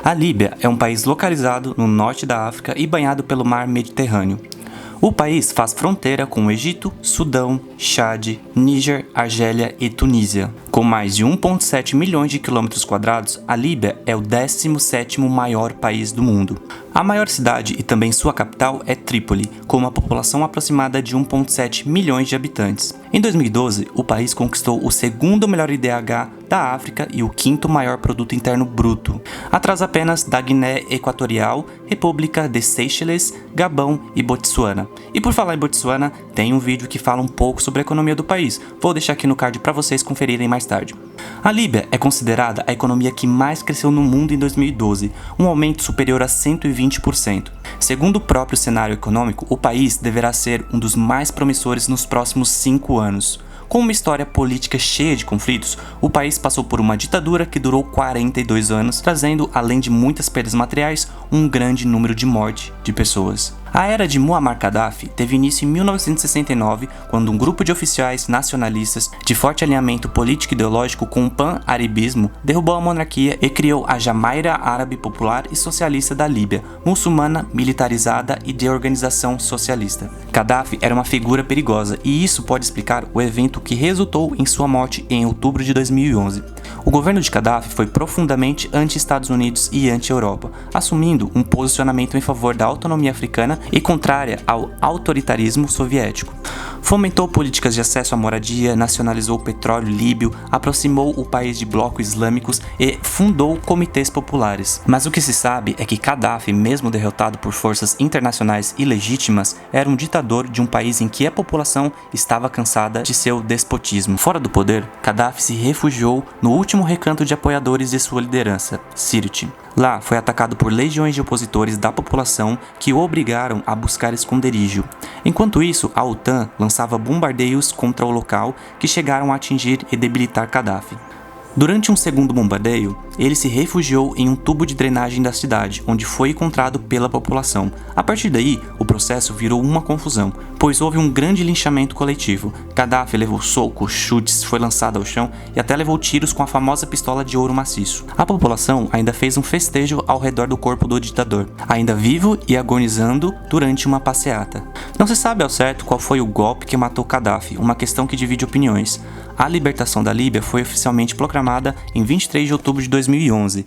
A Líbia é um país localizado no norte da África e banhado pelo mar Mediterrâneo. O país faz fronteira com o Egito, Sudão, Chad, Níger, Argélia e Tunísia. Com mais de 1,7 milhões de quilômetros quadrados, a Líbia é o 17º maior país do mundo. A maior cidade e também sua capital é Trípoli, com uma população aproximada de 1,7 milhões de habitantes. Em 2012, o país conquistou o segundo melhor IDH da África e o quinto maior produto interno bruto, atrás apenas da Guiné Equatorial, República de Seychelles, Gabão e Botsuana. E por falar em Botsuana, tem um vídeo que fala um pouco sobre a economia do país. Vou deixar aqui no card para vocês conferirem mais tarde. A Líbia é considerada a economia que mais cresceu no mundo em 2012, um aumento superior a 120%. Segundo o próprio cenário econômico, o país deverá ser um dos mais promissores nos próximos 5 anos. Com uma história política cheia de conflitos, o país passou por uma ditadura que durou 42 anos, trazendo, além de muitas perdas materiais, um grande número de mortes de pessoas. A era de Muammar Gaddafi teve início em 1969, quando um grupo de oficiais nacionalistas de forte alinhamento político e ideológico com o pan-arabismo derrubou a monarquia e criou a Jamaíra Árabe Popular e Socialista da Líbia, muçulmana, militarizada e de organização socialista. Gaddafi era uma figura perigosa e isso pode explicar o evento que resultou em sua morte em outubro de 2011. O governo de Gaddafi foi profundamente anti-Estados Unidos e anti-Europa, assumindo um posicionamento em favor da autonomia africana e contrária ao autoritarismo soviético. Fomentou políticas de acesso à moradia, nacionalizou o petróleo líbio, aproximou o país de blocos islâmicos e fundou comitês populares. Mas o que se sabe é que Gaddafi, mesmo derrotado por forças internacionais ilegítimas, era um ditador de um país em que a população estava cansada de seu despotismo. Fora do poder, Gaddafi se refugiou no último recanto de apoiadores de sua liderança, Sirte. Lá foi atacado por legiões de opositores da população que o obrigaram a buscar esconderijo. Enquanto isso, a OTAN lançava bombardeios contra o local que chegaram a atingir e debilitar Gaddafi. Durante um segundo bombardeio, ele se refugiou em um tubo de drenagem da cidade, onde foi encontrado pela população. A partir daí, o processo virou uma confusão, pois houve um grande linchamento coletivo. Gaddafi levou socos, chutes, foi lançado ao chão e até levou tiros com a famosa pistola de ouro maciço. A população ainda fez um festejo ao redor do corpo do ditador, ainda vivo e agonizando durante uma passeata. Não se sabe ao certo qual foi o golpe que matou Gaddafi, uma questão que divide opiniões. A libertação da Líbia foi oficialmente proclamada em 23 de outubro de 2011.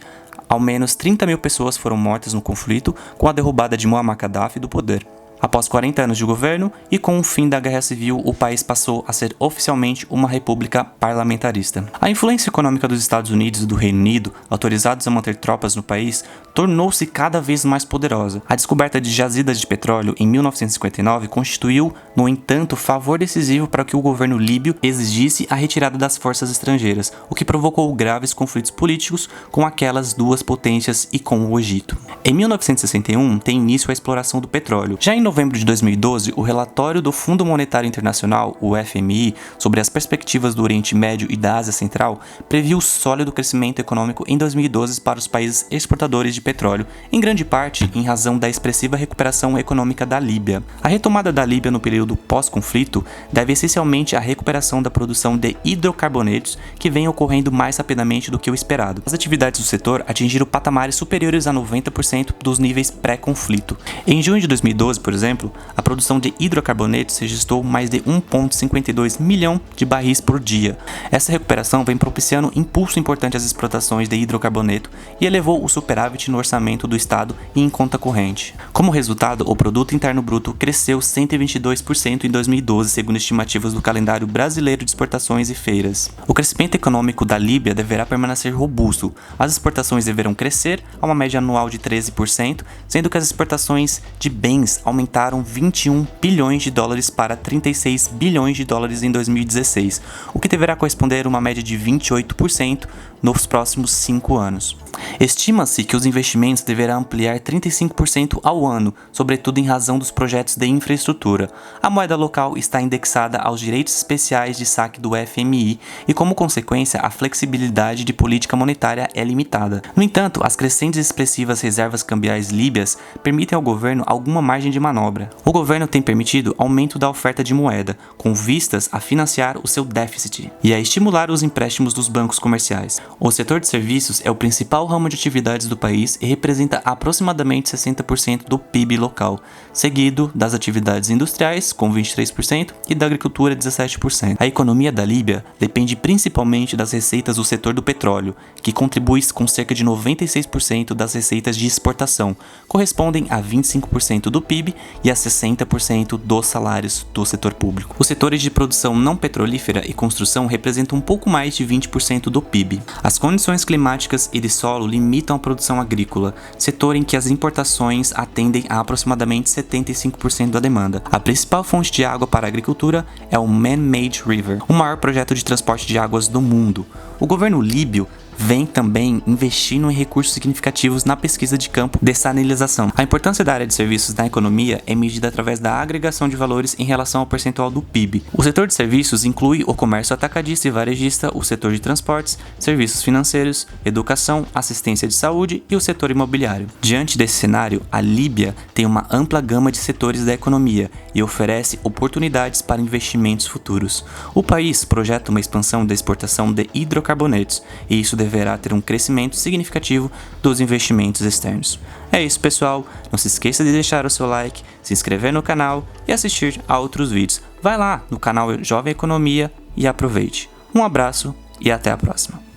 Ao menos 30 mil pessoas foram mortas no conflito com a derrubada de Muammar Gaddafi do poder. Após 40 anos de governo e com o fim da Guerra Civil, o país passou a ser oficialmente uma república parlamentarista. A influência econômica dos Estados Unidos e do Reino Unido, autorizados a manter tropas no país, tornou-se cada vez mais poderosa. A descoberta de jazidas de petróleo em 1959 constituiu, no entanto, favor decisivo para que o governo líbio exigisse a retirada das forças estrangeiras, o que provocou graves conflitos políticos com aquelas duas potências e com o Egito. Em 1961, tem início a exploração do petróleo. Já em novembro de 2012, o relatório do Fundo Monetário Internacional, o FMI, sobre as perspectivas do Oriente Médio e da Ásia Central, previu sólido crescimento econômico em 2012 para os países exportadores de petróleo, em grande parte em razão da expressiva recuperação econômica da Líbia. A retomada da Líbia no período pós-conflito deve essencialmente à recuperação da produção de hidrocarbonetos, que vem ocorrendo mais rapidamente do que o esperado. As atividades do setor atingiram patamares superiores a 90% dos níveis pré-conflito. Em junho de 2012, por exemplo, a produção de hidrocarbonetos registrou mais de 1,52 milhão de barris por dia. Essa recuperação vem propiciando impulso importante às exportações de hidrocarboneto e elevou o superávit no orçamento do Estado e em conta corrente. Como resultado, o produto interno bruto cresceu 122% em 2012, segundo estimativas do calendário brasileiro de exportações e feiras. O crescimento econômico da Líbia deverá permanecer robusto. As exportações deverão crescer a uma média anual de 13%, sendo que as exportações de bens aumentaram 21 bilhões de dólares para 36 bilhões de dólares em 2016, o que deverá corresponder a uma média de 28% nos próximos 5 anos. Estima-se que os investimentos deverão ampliar 35% ao ano, sobretudo em razão dos projetos de infraestrutura. A moeda local está indexada aos direitos especiais de saque do FMI e, como consequência, a flexibilidade de política monetária é limitada. No entanto, as crescentes e expressivas reservas cambiais líbias permitem ao governo alguma margem de manobra. manobra. O governo tem permitido aumento da oferta de moeda, com vistas a financiar o seu déficit e a estimular os empréstimos dos bancos comerciais. O setor de serviços é o principal ramo de atividades do país e representa aproximadamente 60% do PIB local, seguido das atividades industriais, com 23%, e da agricultura, 17%. A economia da Líbia depende principalmente das receitas do setor do petróleo, que contribui com cerca de 96% das receitas de exportação, correspondem a 25% do PIB e a 60% dos salários do setor público. Os setores de produção não petrolífera e construção representam um pouco mais de 20% do PIB. As condições climáticas e de solo limitam a produção agrícola, setor em que as importações atendem a aproximadamente 75% da demanda. A principal fonte de água para a agricultura é o Man-Made River, o maior projeto de transporte de águas do mundo. O governo líbio vem também investindo em recursos significativos na pesquisa de campo de sanilização. A importância da área de serviços na economia é medida através da agregação de valores em relação ao percentual do PIB. O setor de serviços inclui o comércio atacadista e varejista, o setor de transportes, serviços financeiros, educação, assistência de saúde e o setor imobiliário. Diante desse cenário, a Líbia tem uma ampla gama de setores da economia e oferece oportunidades para investimentos futuros. O país projeta uma expansão da exportação de hidrocarbonetos e isso deverá ter um crescimento significativo dos investimentos externos. É isso, pessoal. Não se esqueça de deixar o seu like, se inscrever no canal e assistir a outros vídeos. Vai lá no canal Jovem Economia e aproveite. Um abraço e até a próxima.